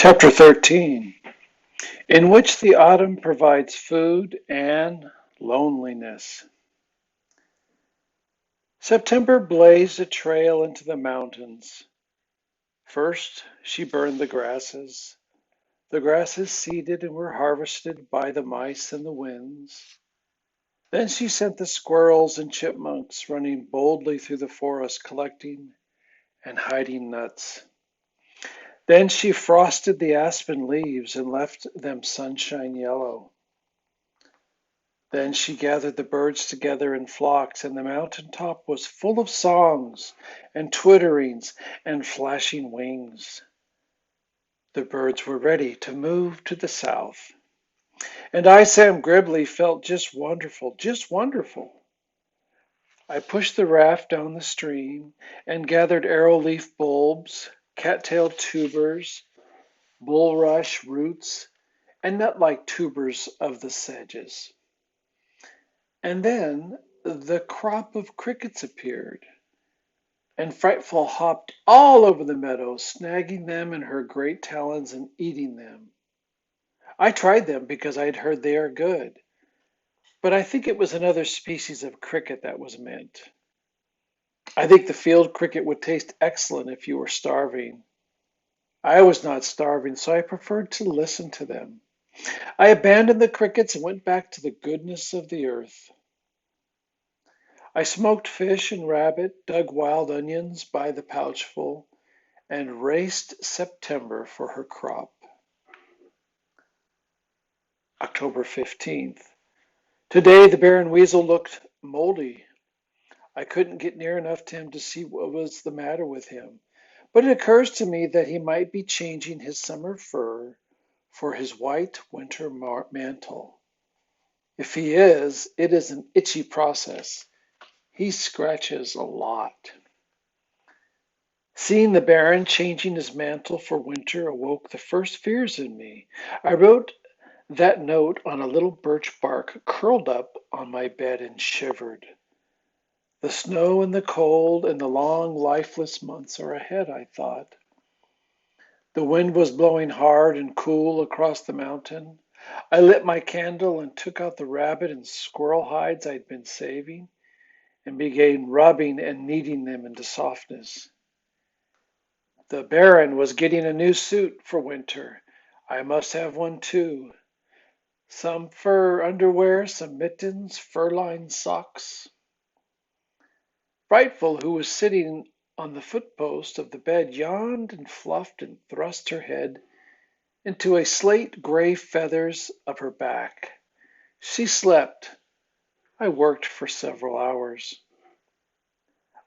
Chapter 13, in which the autumn provides food and loneliness. September blazed a trail into the mountains. First, she burned the grasses. The grasses seeded and were harvested by the mice and the winds. Then she sent the squirrels and chipmunks running boldly through the forest, collecting and hiding nuts. Then she frosted the aspen leaves and left them sunshine yellow. Then she gathered the birds together in flocks, and the mountain top was full of songs and twitterings and flashing wings. The birds were ready to move to the south. And I, Sam Gribley, felt just wonderful, just wonderful. I pushed the raft down the stream and gathered arrowleaf bulbs, cattail tubers, bulrush roots, and nut-like tubers of the sedges. And then the crop of crickets appeared, and Frightful hopped all over the meadow, snagging them in her great talons and eating them. I tried them because I had heard they are good, but I think it was another species of cricket that was meant. I think the field cricket would taste excellent if you were starving. I was not starving, so I preferred to listen to them. I abandoned the crickets and went back to the goodness of the earth. I smoked fish and rabbit, dug wild onions by the pouchful, and raced September for her crop. October 15th. Today the Baron Weasel looked moldy. I couldn't get near enough to him to see what was the matter with him, but it occurs to me that he might be changing his summer fur for his white winter mantle. If he is, it is an itchy process. He scratches a lot. Seeing the Baron changing his mantle for winter awoke the first fears in me. I wrote that note on a little birch bark, curled up on my bed, and shivered. The snow and the cold and the long, lifeless months are ahead, I thought. The wind was blowing hard and cool across the mountain. I lit my candle and took out the rabbit and squirrel hides I'd been saving and began rubbing and kneading them into softness. The Baron was getting a new suit for winter. I must have one too. Some fur underwear, some mittens, fur-lined socks. Frightful, who was sitting on the footpost of the bed, yawned and fluffed and thrust her head into a slate-gray feathers of her back. She slept. I worked for several hours.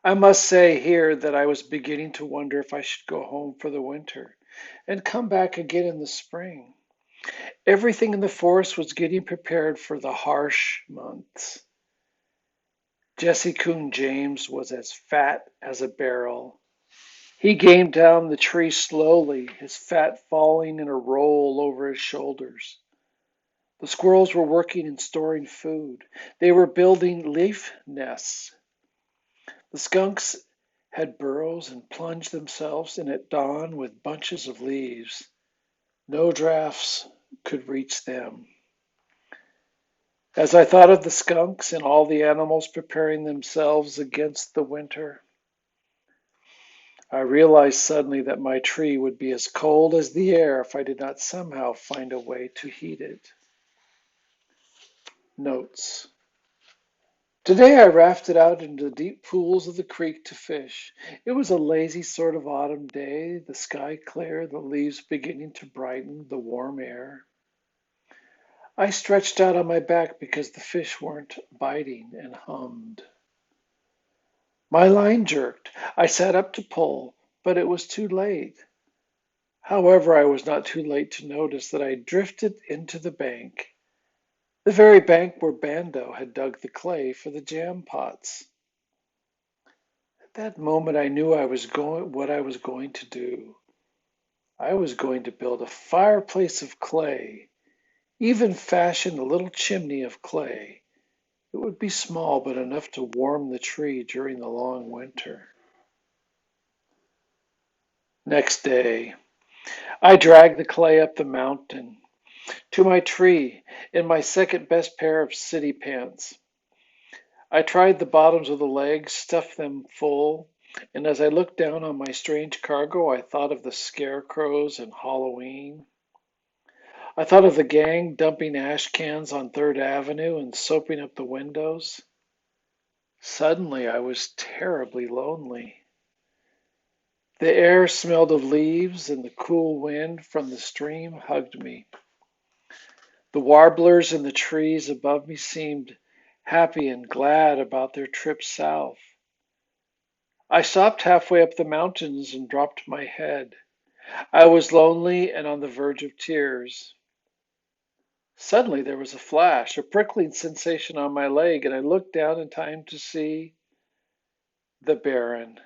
I must say here that I was beginning to wonder if I should go home for the winter and come back again in the spring. Everything in the forest was getting prepared for the harsh months. Jesse Coon James was as fat as a barrel. He came down the tree slowly, his fat falling in a roll over his shoulders. The squirrels were working and storing food. They were building leaf nests. The skunks had burrows and plunged themselves in at dawn with bunches of leaves. No drafts could reach them. As I thought of the skunks and all the animals preparing themselves against the winter, I realized suddenly that my tree would be as cold as the air if I did not somehow find a way to heat it. Notes. Today I rafted out into the deep pools of the creek to fish. It was a lazy sort of autumn day, the sky clear, the leaves beginning to brighten, the warm air. I stretched out on my back because the fish weren't biting and hummed. My line jerked. I sat up to pull, but it was too late. However, I was not too late to notice that I drifted into the bank, the very bank where Bando had dug the clay for the jam pots. At that moment, I knew what I was going to do. I was going to build a fireplace of clay, even fashion a little chimney of clay. It would be small, but enough to warm the tree during the long winter. Next day, I dragged the clay up the mountain to my tree in my second best pair of city pants. I tried the bottoms of the legs, stuffed them full, and as I looked down on my strange cargo, I thought of the scarecrows and Halloween. I thought of the gang dumping ash cans on Third Avenue and soaping up the windows. Suddenly, I was terribly lonely. The air smelled of leaves, and the cool wind from the stream hugged me. The warblers in the trees above me seemed happy and glad about their trip south. I stopped halfway up the mountains and dropped my head. I was lonely and on the verge of tears. Suddenly there was a flash, a prickling sensation on my leg, and I looked down in time to see the Baron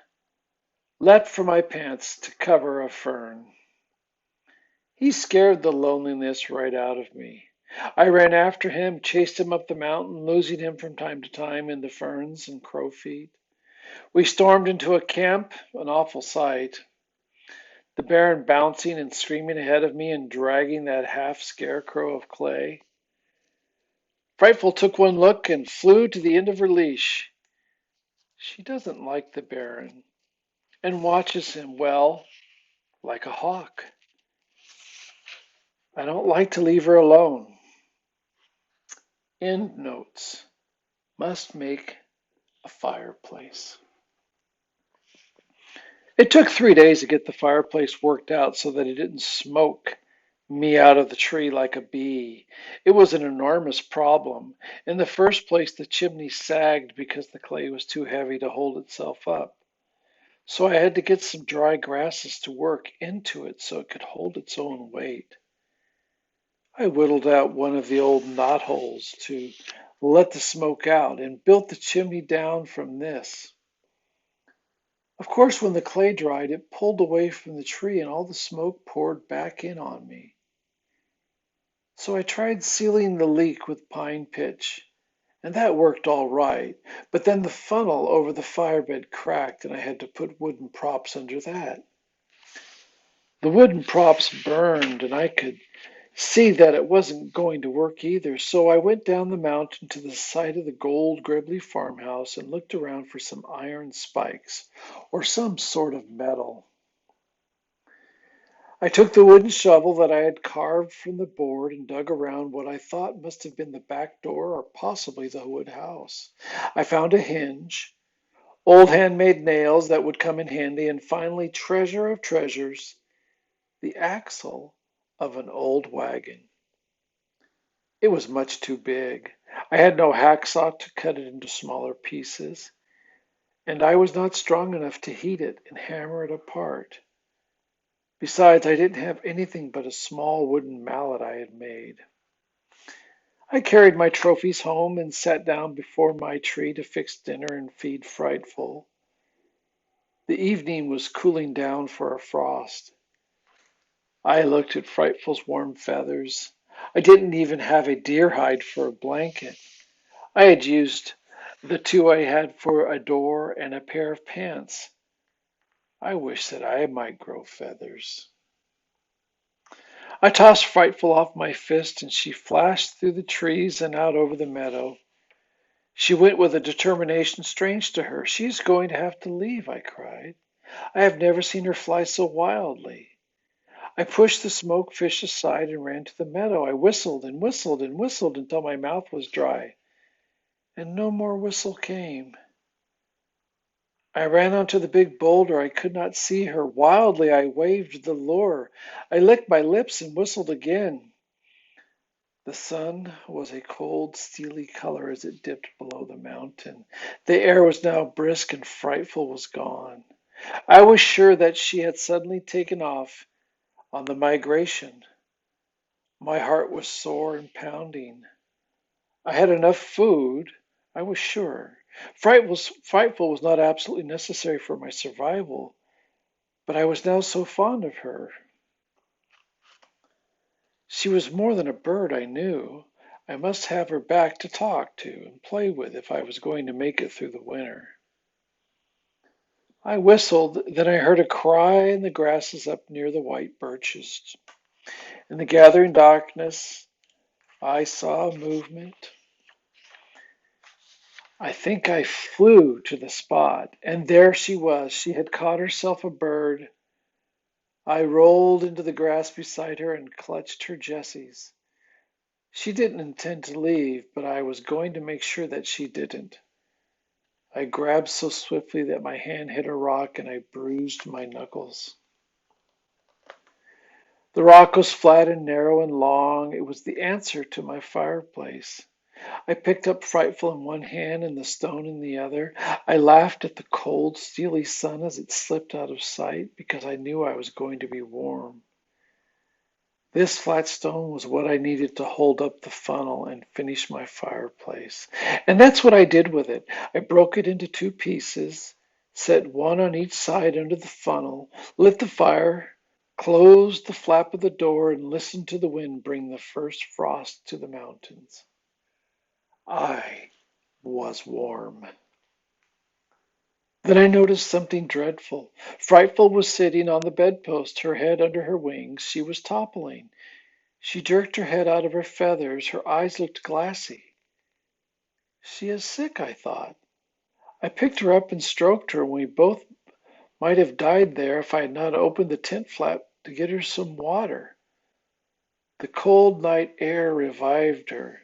leapt for my pants to cover a fern. He scared the loneliness right out of me. I ran after him, chased him up the mountain, losing him from time to time in the ferns and crow feet. We stormed into a camp, an awful sight. The Baron bouncing and screaming ahead of me and dragging that half scarecrow of clay. Frightful took one look and flew to the end of her leash. She doesn't like the Baron and watches him, well, like a hawk. I don't like to leave her alone. End notes. Must make a fireplace. It took 3 days to get the fireplace worked out so that it didn't smoke me out of the tree like a bee. It was an enormous problem. In the first place, the chimney sagged because the clay was too heavy to hold itself up. So I had to get some dry grasses to work into it so it could hold its own weight. I whittled out one of the old knot holes to let the smoke out and built the chimney down from this. Of course, when the clay dried, it pulled away from the tree and all the smoke poured back in on me. So I tried sealing the leak with pine pitch, and that worked all right. But then the funnel over the firebed cracked, and I had to put wooden props under that. The wooden props burned, and I could see that it wasn't going to work either. So I went down the mountain to the site of the Gold Gribbly farmhouse and looked around for some iron spikes or some sort of metal. I took the wooden shovel that I had carved from the board and dug around what I thought must have been the back door or possibly the wood house. I found a hinge, old handmade nails that would come in handy, and finally, treasure of treasures, the axle of an old wagon. It was much too big. I had no hacksaw to cut it into smaller pieces, and I was not strong enough to heat it and hammer it apart. Besides, I didn't have anything but a small wooden mallet I had made. I carried my trophies home and sat down before my tree to fix dinner and feed Frightful. The evening was cooling down for a frost. I looked at Frightful's warm feathers. I didn't even have a deer hide for a blanket. I had used the two I had for a door and a pair of pants. I wish that I might grow feathers. I tossed Frightful off my fist, and she flashed through the trees and out over the meadow. She went with a determination strange to her. "She is going to have to leave," I cried. "I have never seen her fly so wildly." I pushed the smoke fish aside and ran to the meadow. I whistled and whistled and whistled until my mouth was dry, and no more whistle came. I ran onto the big boulder. I could not see her. Wildly I waved the lure. I licked my lips and whistled again. The sun was a cold, steely color as it dipped below the mountain. The air was now brisk and Frightful was gone. I was sure that she had suddenly taken off on the migration. My heart was sore and pounding. I had enough food, I was sure. Frightful was not absolutely necessary for my survival, but I was now so fond of her. She was more than a bird, I knew. I must have her back to talk to and play with if I was going to make it through the winter. I whistled, then I heard a cry in the grasses up near the white birches. In the gathering darkness, I saw movement. I think I flew to the spot, and there she was. She had caught herself a bird. I rolled into the grass beside her and clutched her Jessie's. She didn't intend to leave, but I was going to make sure that she didn't. I grabbed so swiftly that my hand hit a rock and I bruised my knuckles. The rock was flat and narrow and long. It was the answer to my fireplace. I picked up Frightful in one hand and the stone in the other. I laughed at the cold, steely sun as it slipped out of sight because I knew I was going to be warm. This flat stone was what I needed to hold up the funnel and finish my fireplace. And that's what I did with it. I broke it into two pieces, set one on each side under the funnel, lit the fire, closed the flap of the door, and listened to the wind bring the first frost to the mountains. I was warm. Then I noticed something dreadful. Frightful was sitting on the bedpost, her head under her wings. She was toppling. She jerked her head out of her feathers. Her eyes looked glassy. She is sick, I thought. I picked her up and stroked her, and we both might have died there if I had not opened the tent flap to get her some water. The cold night air revived her.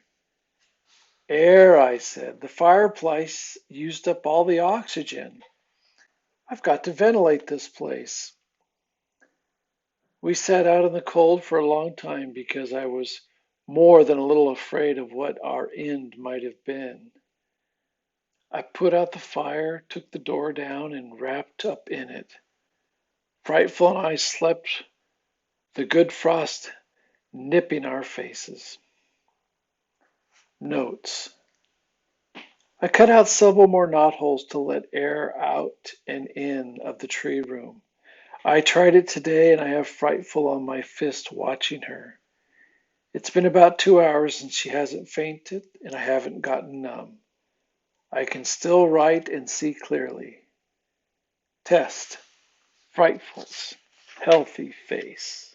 Air, I said. The fireplace used up all the oxygen. I've got to ventilate this place. We sat out in the cold for a long time because I was more than a little afraid of what our end might have been. I put out the fire, took the door down, and wrapped up in it. Frightful and I slept, the good frost nipping our faces. Notes. I cut out several more knotholes to let air out and in of the tree room. I tried it today and I have Frightful on my fist watching her. It's been about 2 hours and she hasn't fainted and I haven't gotten numb. I can still write and see clearly. Test. Frightful's healthy face.